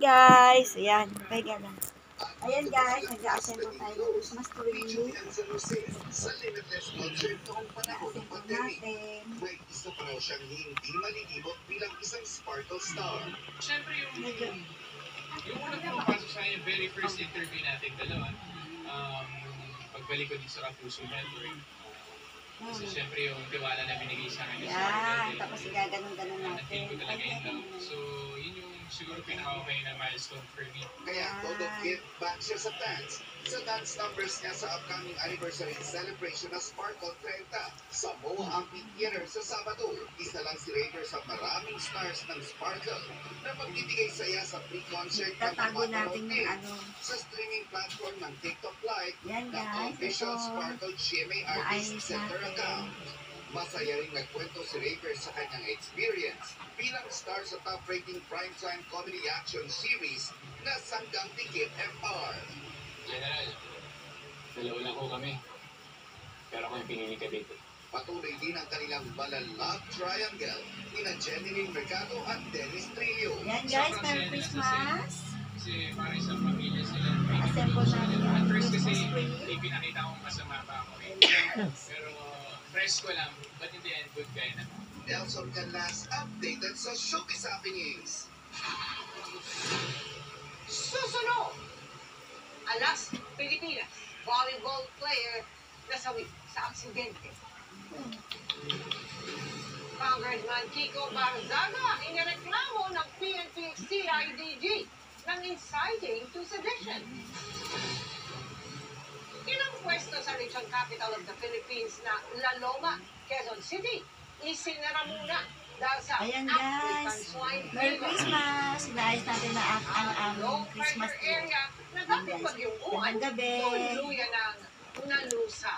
guys. Ayan, pahiga lang. Ayan guys, nag-a-assemble tayo ng Christmas tree. I-assemble natin. May isa pa raw siyang hindi malilibot bilang isang sparkle star. Siyempre yung unang pumapasok sa akin, yung very first interview natin dalawa, pagbalik ko din sa Kapuso Network. Kasi siyempre yung tiwala na binigay sa akin. Yan, tapos gaganon-ganon natin. Na-feel ko talaga yun lang. So, yun yung siguro pinaka-okay na milestone for me. Kaya todo gift back siya sa dance. Sa dance numbers niya sa upcoming anniversary celebration na Sparkle 30 sa Moa Amphitheater sa Sabado. Isa lang si Raver sa maraming stars ng Sparkle na magbibigay saya sa pre-concert na Tatago natin yung ano. sa streaming platform ng TikTok Live Yan na guys, official ito. Sparkle GMA Artist Center account. Masaya rin nagkwento si Raver sa kanyang experience bilang star sa top-rating primetime comedy action series na Sanggang Dikit MR. General, dalawa lang ko kami. Pero ako yung pinili ka dito. Patuloy din ang kanilang love triangle nina Jenilyn Mercado at Dennis Trillo. Yan guys, Merry Christmas. Kasi para isang pamilya sila. Assemble natin At yung first kasi, Christmas tree. may pinakita akong masama pa ako. Pero fresh ko lang, but in the end, good guy na. Nelson Canlas updated sa showbiz happenings. Susunod! Alas, Pilipinas, volleyball player nasawi sa aksidente. Congressman Kiko Barzaga inireklamo ng PNP CIDG ng inciting to sedition. Ilang pwesto sa regional capital of the Philippines na La Loma, Quezon City, isinara muna dahil sa Ayan African guys, swine Merry fever. Christmas. Inaayos natin na ang Low Christmas pressure tree. area na dating bagyong uwan, Magandang gabi. tuluyan ng nalusa.